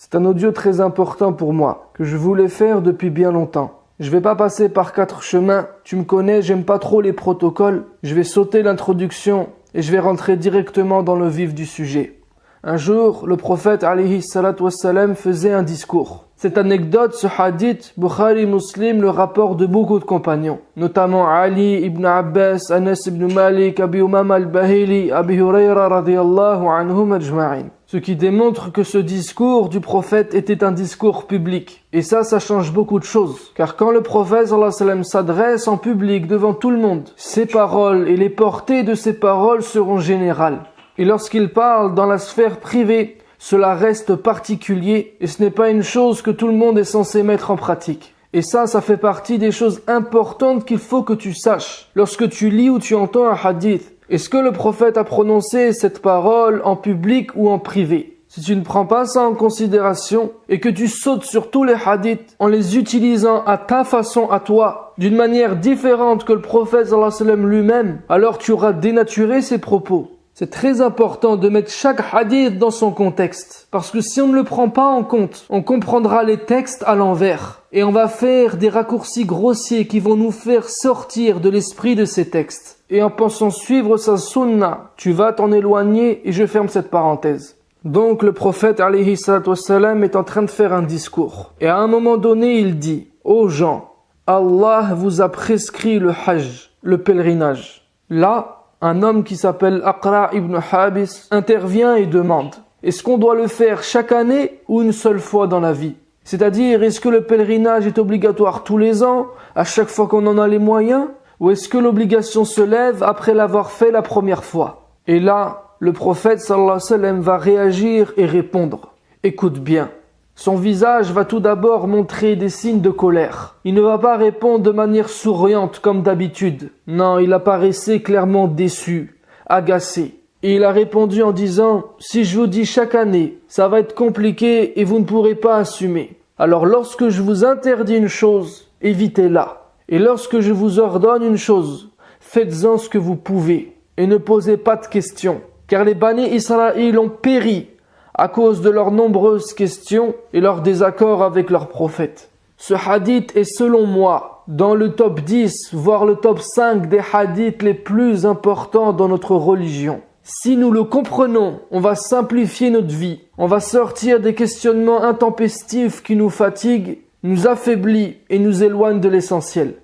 C'est un audio très important pour moi, que je voulais faire depuis bien longtemps. Je vais pas passer par 4 chemins, tu me connais, j'aime pas trop les protocoles. Je vais sauter l'introduction et je vais rentrer directement dans le vif du sujet. Un jour, le prophète alayhi salatu wassalam faisait un discours. Cette anecdote, ce hadith, Bukhari, Muslim, le rapport de beaucoup de compagnons, notamment Ali ibn Abbas, Anas ibn Malik, Abi Umama al-Bahili, Abi Hurayra radiyallahu anhum ajma'in. Ce qui démontre que ce discours du prophète était un discours public. Et ça change beaucoup de choses. Car quand le prophète sallallahu alayhi wa sallam s'adresse en public devant tout le monde, ses paroles et les portées de ses paroles seront générales. Et lorsqu'il parle dans la sphère privée, cela reste particulier et ce n'est pas une chose que tout le monde est censé mettre en pratique. Et ça fait partie des choses importantes qu'il faut que tu saches. Lorsque tu lis ou tu entends un hadith, est-ce que le prophète a prononcé cette parole en public ou en privé? Si tu ne prends pas ça en considération et que tu sautes sur tous les hadiths en les utilisant à ta façon à toi, d'une manière différente que le prophète sallallahu alayhi wa sallam lui-même, alors tu auras dénaturé ses propos. C'est très important de mettre chaque hadith dans son contexte. Parce que si on ne le prend pas en compte, on comprendra les textes à l'envers. Et on va faire des raccourcis grossiers qui vont nous faire sortir de l'esprit de ces textes. Et en pensant suivre sa sunna, tu vas t'en éloigner et je ferme cette parenthèse. Donc le prophète alayhi salatu wassalam est en train de faire un discours. Et à un moment donné, il dit « Ô gens, Allah vous a prescrit le hajj, le pèlerinage. » Là, un homme qui s'appelle Aqra ibn Habis intervient et demande « Est-ce qu'on doit le faire chaque année ou une seule fois dans la vie ?» C'est-à-dire, est-ce que le pèlerinage est obligatoire tous les ans, à chaque fois qu'on en a les moyens, ou est-ce que l'obligation se lève après l'avoir fait la première fois? Et là, le prophète sallallahu alayhi wa sallam va réagir et répondre. Écoute bien. Son visage va tout d'abord montrer des signes de colère. Il ne va pas répondre de manière souriante comme d'habitude. Non, il apparaissait clairement déçu, agacé. Et il a répondu en disant « Si je vous dis chaque année, ça va être compliqué et vous ne pourrez pas assumer. Alors lorsque je vous interdis une chose, évitez-la. Et lorsque je vous ordonne une chose, faites-en ce que vous pouvez. Et ne posez pas de questions. Car les Bani Israël ont péri à cause de leurs nombreuses questions et leur désaccord avec leur prophète. Ce hadith est selon moi dans le top 10, voire le top 5 des hadiths les plus importants dans notre religion. Si nous le comprenons, on va simplifier notre vie, on va sortir des questionnements intempestifs qui nous fatiguent, nous affaiblissent et nous éloignent de l'essentiel.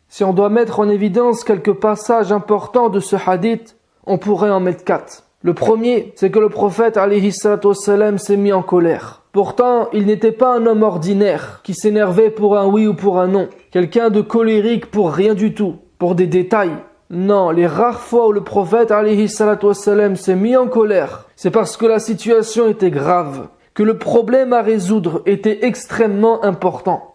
Si on doit mettre en évidence quelques passages importants de ce hadith, on pourrait en mettre 4. Le premier, c'est que le prophète alayhi salatu wassalam s'est mis en colère. Pourtant, il n'était pas un homme ordinaire qui s'énervait pour un oui ou pour un non. Quelqu'un de colérique pour rien du tout, pour des détails. Non, les rares fois où le prophète alayhi salatu wassalam s'est mis en colère, c'est parce que la situation était grave, que le problème à résoudre était extrêmement important.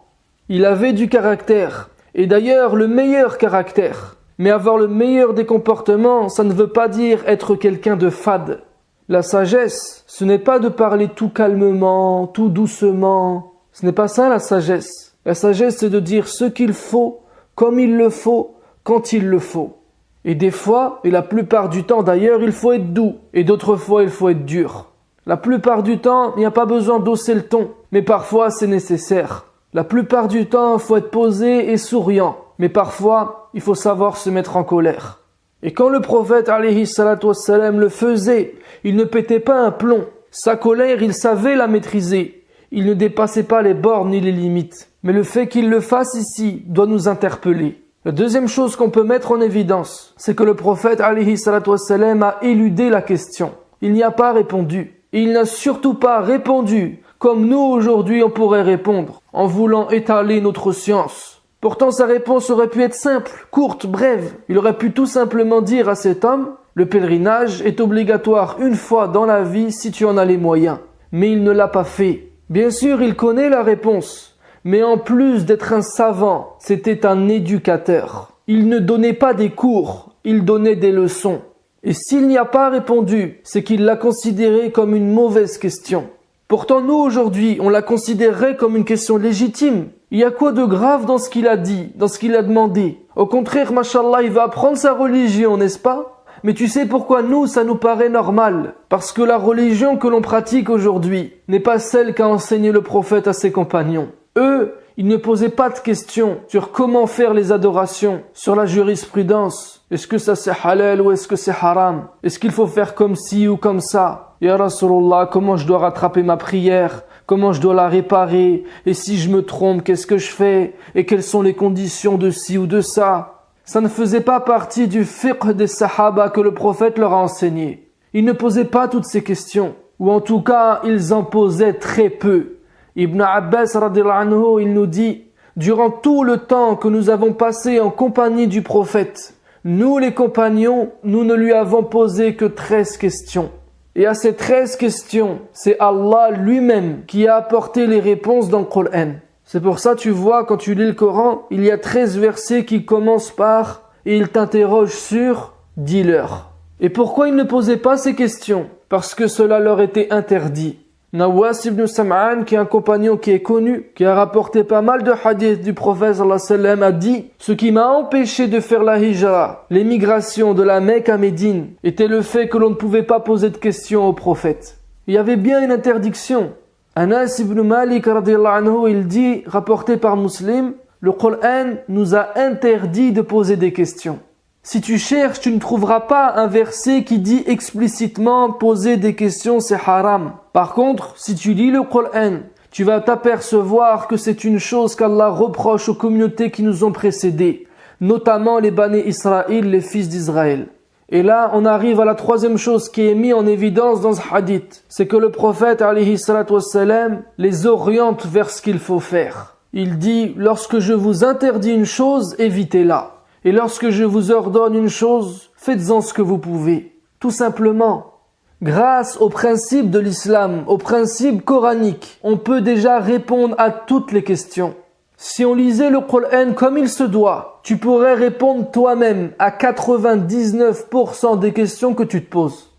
Il avait du caractère, et d'ailleurs le meilleur caractère. Mais avoir le meilleur des comportements, ça ne veut pas dire être quelqu'un de fade. La sagesse, ce n'est pas de parler tout calmement, tout doucement. Ce n'est pas ça la sagesse. La sagesse, c'est de dire ce qu'il faut, comme il le faut, quand il le faut. Et des fois, et la plupart du temps d'ailleurs, il faut être doux. Et d'autres fois, il faut être dur. La plupart du temps, il n'y a pas besoin d'hausser le ton. Mais parfois, c'est nécessaire. La plupart du temps, il faut être posé et souriant. Mais parfois, il faut savoir se mettre en colère. Et quand le prophète alayhi salatu wassalam le faisait, il ne pétait pas un plomb. Sa colère, il savait la maîtriser. Il ne dépassait pas les bornes ni les limites. Mais le fait qu'il le fasse ici doit nous interpeller. La deuxième chose qu'on peut mettre en évidence, c'est que le prophète alayhi salatu wassalam a éludé la question. Il n'y a pas répondu. Et il n'a surtout pas répondu comme nous aujourd'hui on pourrait répondre, en voulant étaler notre science. Pourtant sa réponse aurait pu être simple, courte, brève. Il aurait pu tout simplement dire à cet homme « Le pèlerinage est obligatoire une fois dans la vie si tu en as les moyens. » Mais il ne l'a pas fait. Bien sûr, il connaît la réponse. Mais en plus d'être un savant, c'était un éducateur. Il ne donnait pas des cours, il donnait des leçons. Et s'il n'y a pas répondu, c'est qu'il l'a considéré comme une mauvaise question. Pourtant nous aujourd'hui, on la considérerait comme une question légitime. Il y a quoi de grave dans ce qu'il a dit, dans ce qu'il a demandé? Au contraire, mashallah, il va apprendre sa religion, n'est-ce pas? mais tu sais pourquoi nous, ça nous paraît normal? Parce que la religion que l'on pratique aujourd'hui n'est pas celle qu'a enseignée le prophète à ses compagnons. Eux, ils ne posaient pas de questions sur comment faire les adorations, sur la jurisprudence. Est-ce que ça c'est halal ou est-ce que c'est haram? Est-ce qu'il faut faire comme ci ou comme ça? Ya Rasulullah, comment je dois rattraper ma prière? Comment je dois la réparer? Et si je me trompe, qu'est-ce que je fais? Et quelles sont les conditions de ci ou de ça? Ça ne faisait pas partie du fiqh des sahaba que le prophète leur a enseigné. Ils ne posaient pas toutes ces questions. Ou en tout cas, ils en posaient très peu. Ibn Abbas radhiyallahu anhu, il nous dit, durant tout le temps que nous avons passé en compagnie du prophète, nous les compagnons, nous ne lui avons posé que 13 questions. Et à ces 13 questions, c'est Allah lui-même qui a apporté les réponses dans le Coran. C'est pour ça, tu vois, quand tu lis le Coran, il y a 13 versets qui commencent par « et il t'interroge sur, dis-leur ». Et pourquoi ils ne posaient pas ces questions? Parce que cela leur était interdit. Nawas ibn Sam'an, qui est un compagnon qui est connu, qui a rapporté pas mal de hadiths du prophète sallallahu alayhi wa sallam, a dit: ce qui m'a empêché de faire la hijra, l'émigration de la Mecque à Médine, était le fait que l'on ne pouvait pas poser de questions au prophète. Il y avait bien une interdiction. Anas ibn Malik radhiyallahu anhu, il dit, rapporté par Muslim, le Coran nous a interdit de poser des questions. Si tu cherches, tu ne trouveras pas un verset qui dit explicitement poser des questions, c'est haram. Par contre, si tu lis le Coran, tu vas t'apercevoir que c'est une chose qu'Allah reproche aux communautés qui nous ont précédés, notamment les Bani Israël, les fils d'Israël. Et là, on arrive à la troisième chose qui est mise en évidence dans ce hadith. C'est que le prophète, alayhi salatu wassalam, les oriente vers ce qu'il faut faire. Il dit, lorsque je vous interdis une chose, évitez-la. Et lorsque je vous ordonne une chose, faites-en ce que vous pouvez. Tout simplement. Grâce au principe de l'islam, au principe coranique, on peut déjà répondre à toutes les questions. Si on lisait le Coran comme il se doit, tu pourrais répondre toi-même à 99% des questions que tu te poses.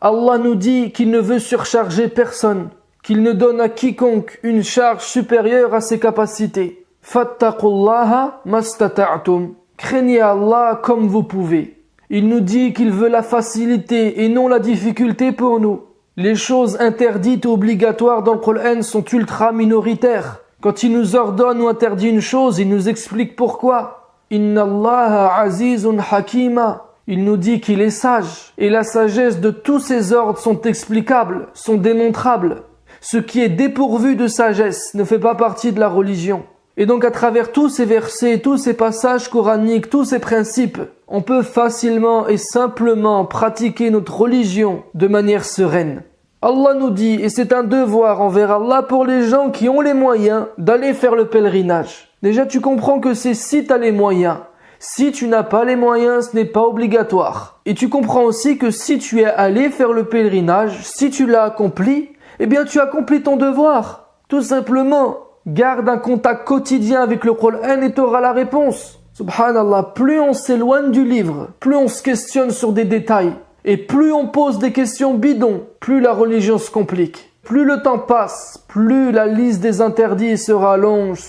Allah nous dit qu'il ne veut surcharger personne, qu'il ne donne à quiconque une charge supérieure à ses capacités. Fattaqullaha mastata'tum. Craignez Allah comme vous pouvez. Il nous dit qu'il veut la facilité et non la difficulté pour nous. Les choses interdites ou obligatoires dans le Coran sont ultra minoritaires. Quand il nous ordonne ou interdit une chose, il nous explique pourquoi. Inna Allaha azizun hakima. Il nous dit qu'il est sage. Et la sagesse de tous ses ordres sont explicables, sont démontrables. Ce qui est dépourvu de sagesse ne fait pas partie de la religion. Et donc à travers tous ces versets, tous ces passages coraniques, tous ces principes, on peut facilement et simplement pratiquer notre religion de manière sereine. Allah nous dit, et c'est un devoir envers Allah pour les gens qui ont les moyens d'aller faire le pèlerinage. Déjà tu comprends que c'est si tu as les moyens. Si tu n'as pas les moyens, ce n'est pas obligatoire. Et tu comprends aussi que si tu es allé faire le pèlerinage, si tu l'as accompli, eh bien tu accomplis ton devoir. Tout simplement. Garde un contact quotidien avec le Coran et tu auras la réponse. Subhanallah, plus on s'éloigne du livre, plus on se questionne sur des détails, et plus on pose des questions bidons, plus la religion se complique. Plus le temps passe, plus la liste des interdits se rallonge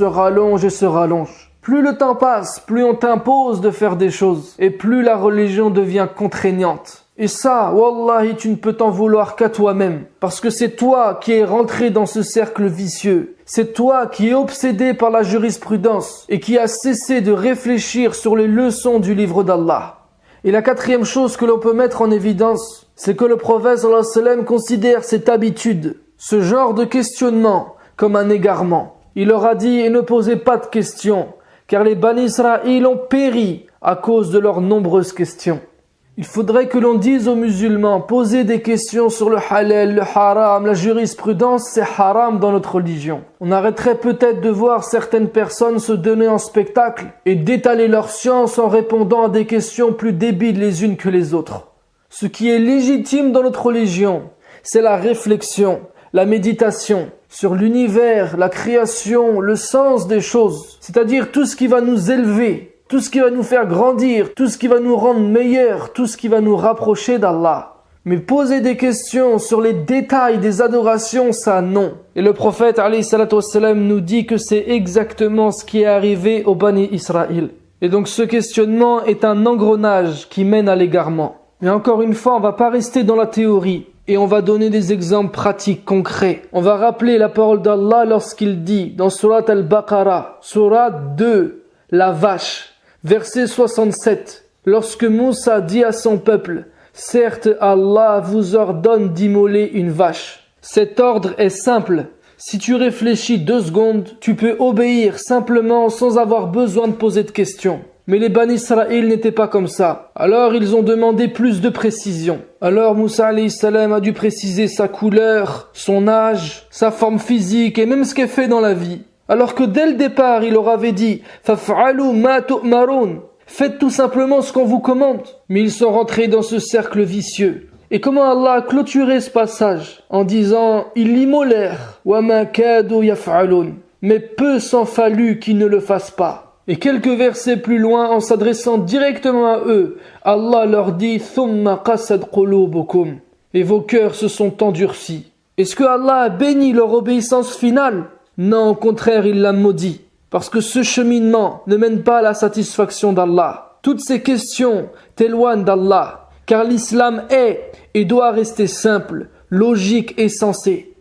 et se rallonge. Plus le temps passe, plus on t'impose de faire des choses, et plus la religion devient contraignante. Et ça, wallahi, tu ne peux t'en vouloir qu'à toi-même. Parce que c'est toi qui es rentré dans ce cercle vicieux. C'est toi qui es obsédé par la jurisprudence et qui a cessé de réfléchir sur les leçons du livre d'Allah. Et la quatrième chose que l'on peut mettre en évidence, c'est que le prophète sallallahu alayhi wa sallam considère cette habitude, ce genre de questionnement, comme un égarement. Il leur a dit, et ne posez pas de questions, car les Bani Israël ont péri à cause de leurs nombreuses questions. Il faudrait que l'on dise aux musulmans, poser des questions sur le halal, le haram, la jurisprudence, c'est haram dans notre religion. On arrêterait peut-être de voir certaines personnes se donner en spectacle et d'étaler leur science en répondant à des questions plus débiles les unes que les autres. Ce qui est légitime dans notre religion, c'est la réflexion, la méditation sur l'univers, la création, le sens des choses, c'est-à-dire tout ce qui va nous élever, tout ce qui va nous faire grandir, tout ce qui va nous rendre meilleurs, tout ce qui va nous rapprocher d'Allah. Mais poser des questions sur les détails des adorations, ça non. Et le prophète alayhi salatu wassalam nous dit que c'est exactement ce qui est arrivé au Bani Israël. Et donc ce questionnement est un engrenage qui mène à l'égarement. Mais encore une fois, on va pas rester dans la théorie. Et on va donner des exemples pratiques, concrets. On va rappeler la parole d'Allah lorsqu'il dit dans Surat Al-Baqarah, Surat 2, la vache, verset 67. Lorsque Moussa dit à son peuple, certes Allah vous ordonne d'immoler une vache. Cet ordre est simple. Si tu réfléchis 2 secondes, tu peux obéir simplement sans avoir besoin de poser de questions. Mais les Bani Israël n'étaient pas comme ça. Alors ils ont demandé plus de précision. Alors Moussa alayhi salam a dû préciser sa couleur, son âge, sa forme physique et même ce qu'elle fait dans la vie. Alors que dès le départ, il leur avait dit « Faf'alu ma tu'marun » faites tout simplement ce qu'on vous commande. Mais ils sont rentrés dans ce cercle vicieux. Et comment Allah a clôturé ce passage en disant « Ils l'immolèrent, wa ma kadu yaf'alun » mais peu s'en fallut qu'ils ne le fassent pas. Et quelques versets plus loin, en s'adressant directement à eux, Allah leur dit « Thumma qasad qulubukum » et vos cœurs se sont endurcis. Est-ce que Allah a béni leur obéissance finale? Non, au contraire, il l'a maudit. Parce que ce cheminement ne mène pas à la satisfaction d'Allah. Toutes ces questions t'éloignent d'Allah, car l'islam est et doit rester simple, logique et sensé.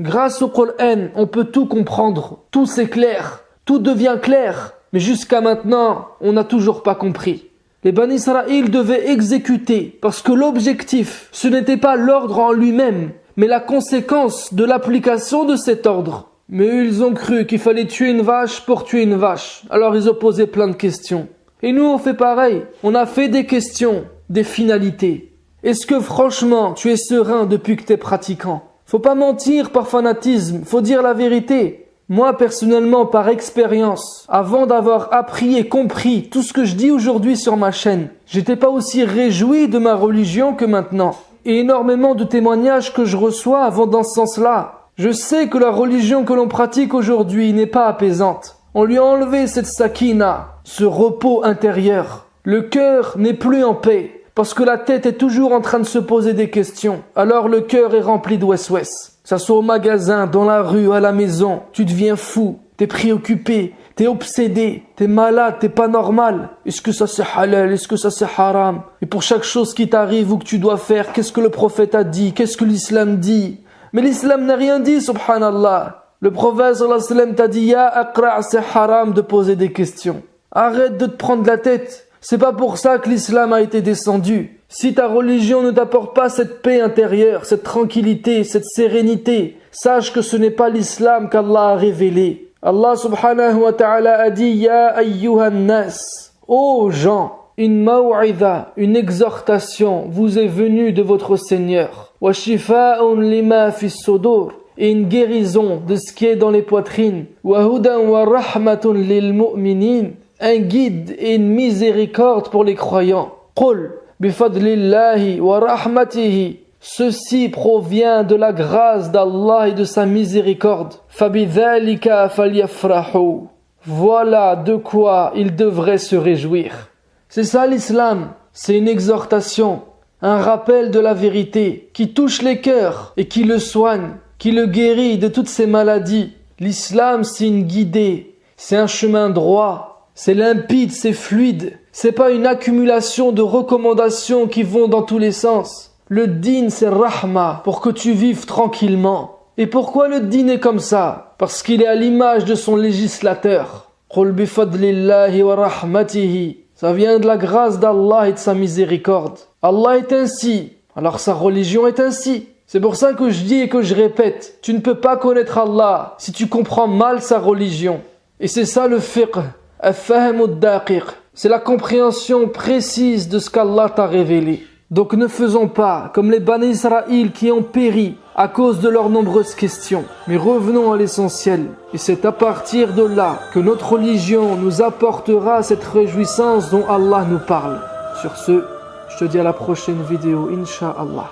Grâce au Coran, on peut tout comprendre, tout s'éclaire, tout devient clair. Mais jusqu'à maintenant, on n'a toujours pas compris. Les Bani Israël devaient exécuter, parce que l'objectif, ce n'était pas l'ordre en lui-même, mais la conséquence de l'application de cet ordre. Mais eux, ils ont cru qu'il fallait tuer une vache pour tuer une vache. Alors ils ont posé plein de questions. Et nous, on fait pareil. On a fait des questions, des finalités. Est-ce que franchement, tu es serein depuis que tu es pratiquant? Faut pas mentir par fanatisme, faut dire la vérité. Moi, personnellement, par expérience, avant d'avoir appris et compris tout ce que je dis aujourd'hui sur ma chaîne, j'étais pas aussi réjoui de ma religion que maintenant. Et énormément de témoignages que je reçois vont dans ce sens-là. Je sais que la religion que l'on pratique aujourd'hui n'est pas apaisante. On lui a enlevé cette sakina, ce repos intérieur. Le cœur n'est plus en paix, parce que la tête est toujours en train de se poser des questions. Alors le cœur est rempli de wes-wes. Que ça soit au magasin, dans la rue, à la maison, tu deviens fou, t'es préoccupé, t'es obsédé, t'es malade, t'es pas normal. Est-ce que ça c'est halal, est-ce que ça c'est haram? Et pour chaque chose qui t'arrive ou que tu dois faire, qu'est-ce que le prophète a dit? Qu'est-ce que l'islam dit? Mais l'islam n'a rien dit, subhanallah. Le prophète sallallahu alayhi wa sallam t'a dit, ya aqra', c'est haram de poser des questions. Arrête de te prendre la tête. C'est pas pour ça que l'islam a été descendu. Si ta religion ne t'apporte pas cette paix intérieure, cette tranquillité, cette sérénité, sache que ce n'est pas l'islam qu'Allah a révélé. Allah subhanahu wa ta'ala a dit, ya ayyuhan nas, ô gens, une maw'idha, une exhortation vous est venue de votre Seigneur. Wa shifa'un lima fis sudur, et une guérison de ce qui est dans les poitrines. Wa hudan wa rahmatun lil mu'minin, un guide et une miséricorde pour les croyants. Qul bifadlillahi wa rahmatihi, ceci provient de la grâce d'Allah et de sa miséricorde. Fabidhalika falyafrahu, voilà de quoi ils devraient se réjouir. C'est ça l'islam, c'est une exhortation, un rappel de la vérité qui touche les cœurs et qui le soigne, qui le guérit de toutes ses maladies. L'islam, c'est une guidée, c'est un chemin droit, c'est limpide, c'est fluide. C'est pas une accumulation de recommandations qui vont dans tous les sens. Le din, c'est rahma, pour que tu vives tranquillement. Et pourquoi le din est comme ça? Parce qu'il est à l'image de son législateur. Qul bifadlillahi wa rahmatihi. Ça vient de la grâce d'Allah et de sa miséricorde. Allah est ainsi, alors sa religion est ainsi. C'est pour ça que je dis et que je répète, tu ne peux pas connaître Allah si tu comprends mal sa religion. Et c'est ça le fiqh, al-fahm ad-daqiq. C'est la compréhension précise de ce qu'Allah t'a révélé. Donc ne faisons pas comme les Bani Israël qui ont péri à cause de leurs nombreuses questions. Mais revenons à l'essentiel. Et c'est à partir de là que notre religion nous apportera cette réjouissance dont Allah nous parle. Sur ce, je te dis à la prochaine vidéo, Inch'Allah.